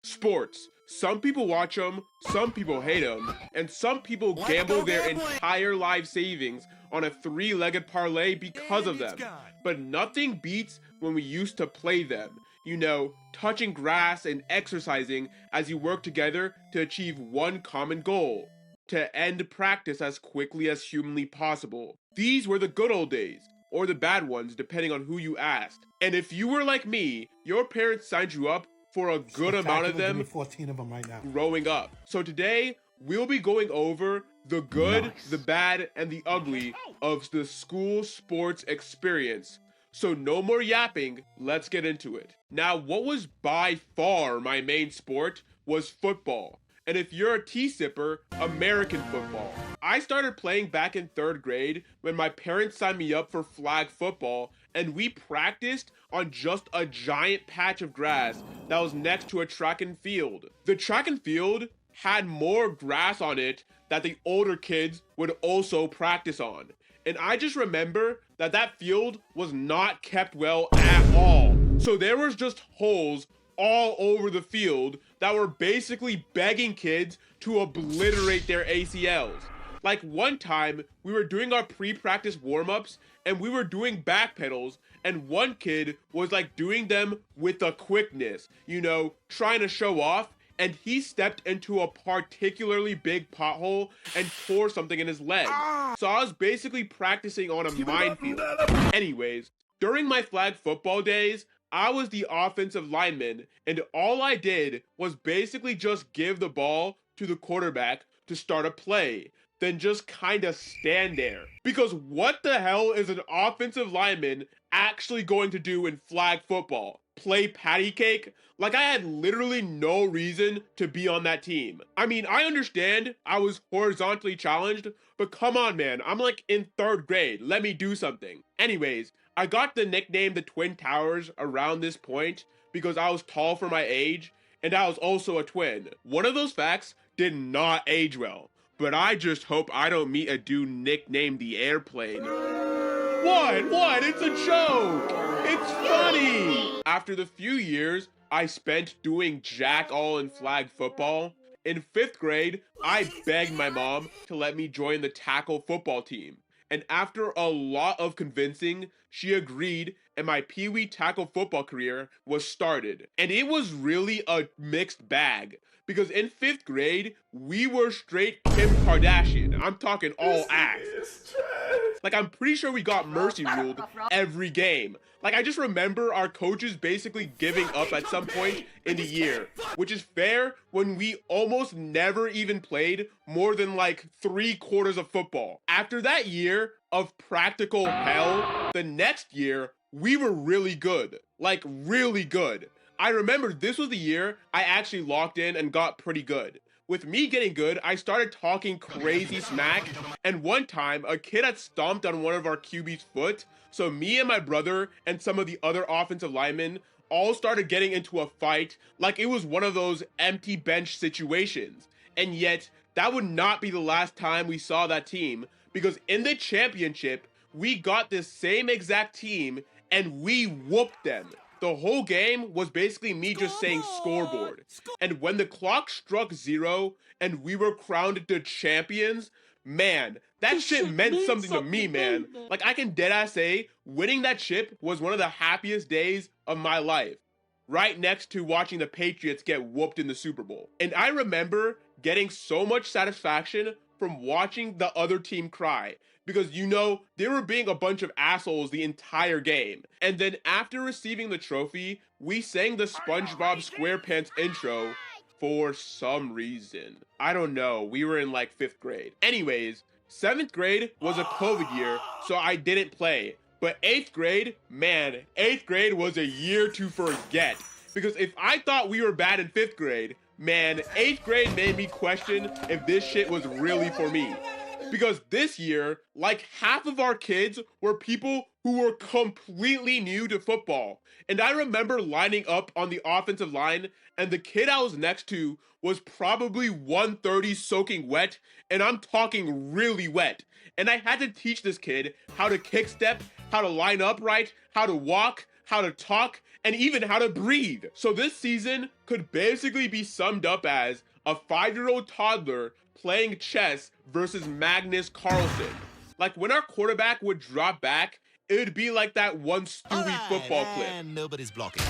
Sports. Some people watch them, some people hate them, and some people gamble their entire life savings on a three-legged parlay because of them. But nothing beats when we used to play them. You know, touching grass and exercising as you work together to achieve one common goal: to end practice as quickly as humanly possible. These were the good old days, or the bad ones, depending on who you asked. And if you were like me, your parents signed you up for a good amount of them 14 of them right now. growing up. So today, we'll be going over the good, the bad, and the ugly of the school sports experience. So no more yapping, let's get into it. Now, what was by far my main sport was football. And if you're a tea-sipper, American football. I started playing back in 3rd grade when my parents signed me up for flag football, and we practiced on just a giant patch of grass that was next to a track and field. The track and field had more grass on it that the older kids would also practice on. And I just remember that that field was not kept well at all. So there was just holes all over the field that were basically begging kids to obliterate their ACLs. Like one time, we were doing our pre-practice warm-ups and we were doing back pedals, and one kid was like doing them with a quickness, you know, trying to show off, and he stepped into a particularly big pothole and tore something in his leg. So I was basically practicing on a minefield. Anyways, during my flag football days, I was the offensive lineman, and all I did was basically just give the ball to the quarterback to start a play, then just kinda stand there. Because what the hell is an offensive lineman actually going to do in flag football? Play patty cake? Like, I had literally no reason to be on that team. I mean, I understand I was horizontally challenged, but come on, man, I'm like in 3rd grade. Let me do something. Anyways, I got the nickname the Twin Towers around this point because I was tall for my age, and I was also a twin. One of those facts did not age well, but I just hope I don't meet a dude nicknamed the Airplane. What? It's a joke! It's funny! After the few years I spent doing jack all in flag football, in 5th grade, I begged my mom to let me join the tackle football team. And after a lot of convincing, she agreed, and my Pee-wee tackle football career was started. And it was really a mixed bag, because in 5th grade, we were straight Kim Kardashian. I'm talking all ass. Like, I'm pretty sure we got mercy ruled every game. Like, I just remember our coaches basically giving up at some point in the year, which is fair when we almost never even played more than like 3/4 of football. After that year of practical hell, the next year, we were really good. Like, really good. I remember this was the year I actually locked in and got pretty good. With me getting good, I started talking crazy smack, and one time, a kid had stomped on one of our QB's foot, so me and my brother and some of the other offensive linemen all started getting into a fight like it was one of those empty bench situations. And yet, that would not be the last time we saw that team, because in the championship, we got this same exact team, and we whooped them. The whole game was basically me just saying scoreboard. And when the clock struck 0 and we were crowned the champions, man, that shit meant something to me, man. Like, I can deadass say, winning that chip was one of the happiest days of my life. Right next to watching the Patriots get whooped in the Super Bowl. And I remember getting so much satisfaction from watching the other team cry, because, you know, they were being a bunch of assholes the entire game. And then after receiving the trophy, we sang the SpongeBob SquarePants intro for some reason. I don't know, we were in like 5th grade. Anyways, 7th grade was a COVID year, so I didn't play. But 8th grade, man, 8th grade was a year to forget. Because if I thought we were bad in 5th grade, man, 8th grade made me question if this shit was really for me. Because this year, like, half of our kids were people who were completely new to football. And I remember lining up on the offensive line, and the kid I was next to was probably 130 soaking wet, and I'm talking really wet. And I had to teach this kid how to kick step, how to line up right, how to walk, how to talk, and even how to breathe. So this season could basically be summed up as a 5-year-old toddler playing chess versus Magnus Carlsen. Like when our quarterback would drop back, it would be like that one Stewie football clip. Nobody's blocking.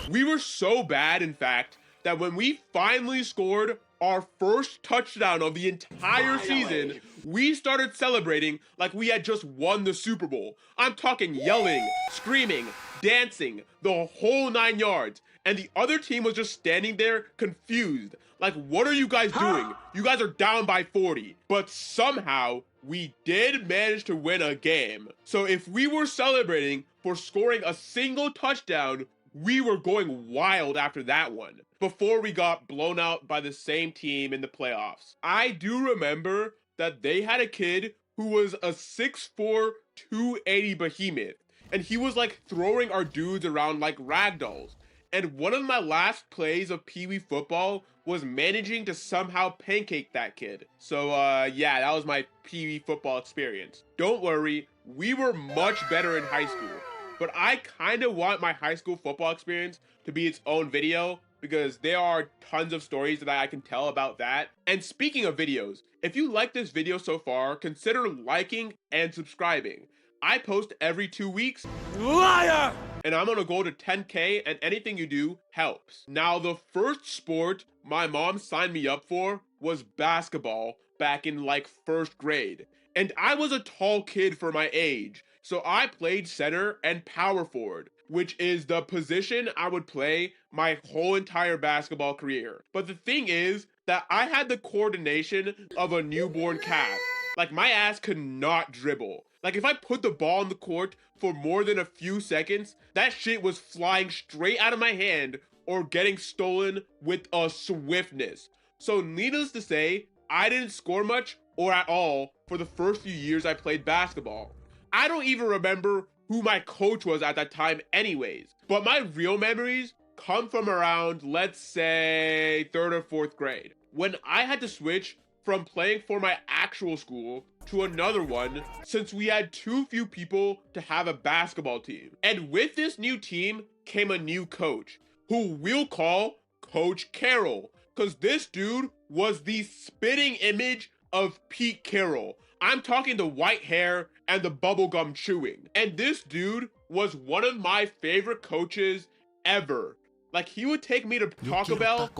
We were so bad, in fact, that when we finally scored our first touchdown of the entire season, we started celebrating like we had just won the Super Bowl. I'm talking yelling, screaming, dancing, the whole 9 yards. And the other team was just standing there confused. Like, what are you guys doing? You guys are down by 40. But somehow, we did manage to win a game. So if we were celebrating for scoring a single touchdown, we were going wild after that one, before we got blown out by the same team in the playoffs. I do remember that they had a kid who was a 6'4", 280 behemoth, and he was like throwing our dudes around like ragdolls. And one of my last plays of Pee Wee football was managing to somehow pancake that kid. So yeah, that was my Pee Wee football experience. Don't worry, we were much better in high school. But I kind of want my high school football experience to be its own video, because there are tons of stories that I can tell about that. And speaking of videos, if you like this video so far, consider liking and subscribing. I post every 2 weeks. Liar! And I'm gonna go to 10K, and anything you do helps. Now, the first sport my mom signed me up for was basketball back in like 1st grade. And I was a tall kid for my age. So I played center and power forward, which is the position I would play my whole entire basketball career. But the thing is that I had the coordination of a newborn calf. Like, my ass could not dribble. Like, if I put the ball on the court for more than a few seconds, that shit was flying straight out of my hand or getting stolen with a swiftness. So needless to say, I didn't score much or at all for the first few years I played basketball. I don't even remember who my coach was at that time anyways. But my real memories come from around, let's say, 3rd or 4th grade, when I had to switch from playing for my actual school to another one, since we had too few people to have a basketball team. And with this new team came a new coach, who we'll call Coach Carroll, because this dude was the spitting image of Pete Carroll. I'm talking the white hair and the bubblegum chewing. And this dude was one of my favorite coaches ever. Like, he would take me to Taco Bell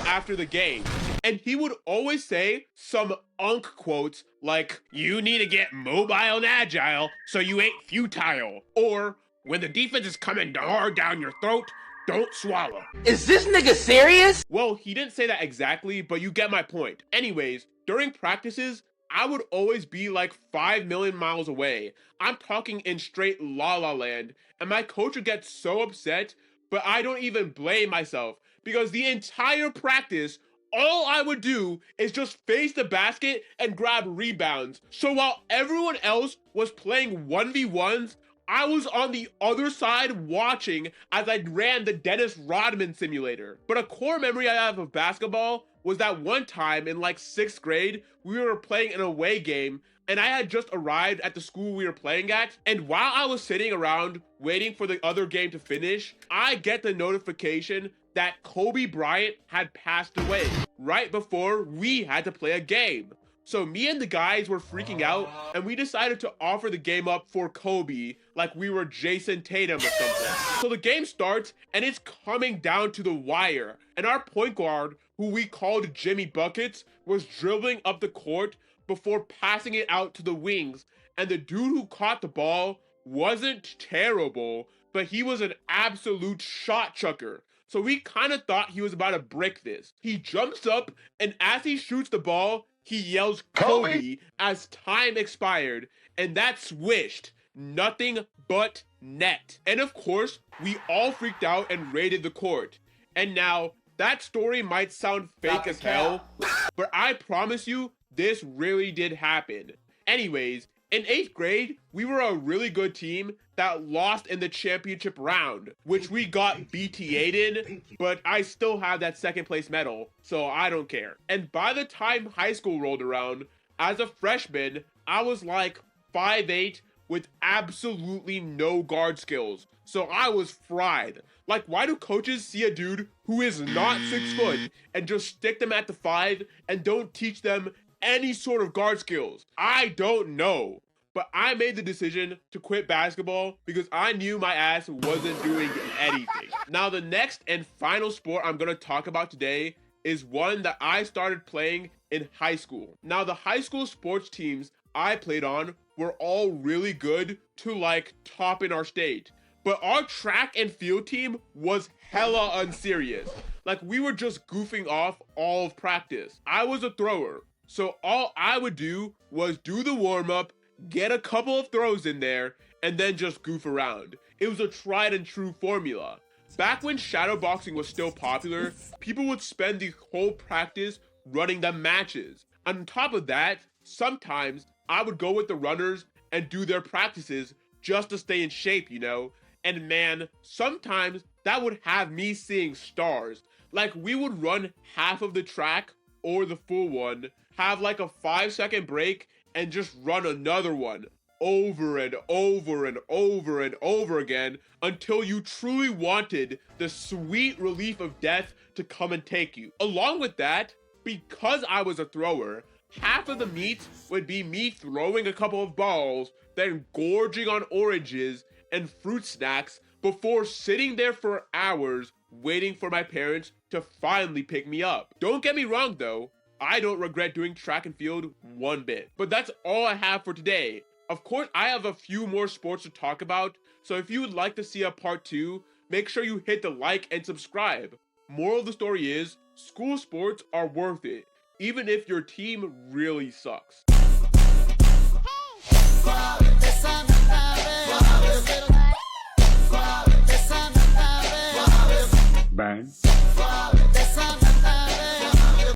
after the game, and he would always say some unk quotes like, "You need to get mobile and agile so you ain't futile," or, "When the defense is coming hard down your throat, don't swallow." Is this nigga serious? Well, he didn't say that exactly, but you get my point. Anyways, during practices, I would always be like 5 million miles away. I'm talking in straight la la land, and my coach would get so upset, but I don't even blame myself, because the entire practice, all I would do is just face the basket and grab rebounds. So while everyone else was playing 1v1s, I was on the other side watching as I ran the Dennis Rodman simulator. But a core memory I have of basketball was that one time in like 6th grade, we were playing an away game, and I had just arrived at the school we were playing at, and while I was sitting around waiting for the other game to finish, I get the notification that Kobe Bryant had passed away right before we had to play a game. So me and the guys were freaking out, and we decided to offer the game up for Kobe like we were Jason Tatum or something. So the game starts, and it's coming down to the wire, and our point guard, who we called Jimmy Buckets, was dribbling up the court before passing it out to the wings, and the dude who caught the ball wasn't terrible, but he was an absolute shot chucker. So we kind of thought he was about to brick this. He jumps up, and as he shoots the ball, he yells Kobe as time expired, and that swished. Nothing but net. And of course, we all freaked out and raided the court. And now, that story might sound fake as hell, but I promise you, this really did happen. Anyways, in 8th grade, we were a really good team that lost in the championship round, which we got BTA'd in, but I still have that 2nd place medal, so I don't care. And by the time high school rolled around, as a freshman, I was like 5'8", with absolutely no guard skills. So I was fried. Like, why do coaches see a dude who is not 6 foot and just stick them at the 5 and don't teach them any sort of guard skills? I don't know. But I made the decision to quit basketball because I knew my ass wasn't doing anything. Now, the next and final sport I'm gonna talk about today is one that I started playing in high school. Now, the high school sports teams I played on were all really good to like top in our state. But our track and field team was hella unserious. Like, we were just goofing off all of practice. I was a thrower, so all I would do was do the warm-up, get a couple of throws in there, and then just goof around. It was a tried and true formula. Back when shadow boxing was still popular, people would spend the whole practice running the matches. On top of that, sometimes I would go with the runners and do their practices just to stay in shape, you know? And man, sometimes that would have me seeing stars. Like, we would run half of the track or the full one, have like a 5-second break, and just run another one over and over and over and over again until you truly wanted the sweet relief of death to come and take you. Along with that, because I was a thrower, half of the meet would be me throwing a couple of balls, then gorging on oranges and fruit snacks before sitting there for hours waiting for my parents to finally pick me up. Don't get me wrong though, I don't regret doing track and field one bit. But that's all I have for today. Of course, I have a few more sports to talk about, so if you would like to see a part 2, make sure you hit the like and subscribe. Moral of the story is, school sports are worth it, even if your team really sucks. Bang.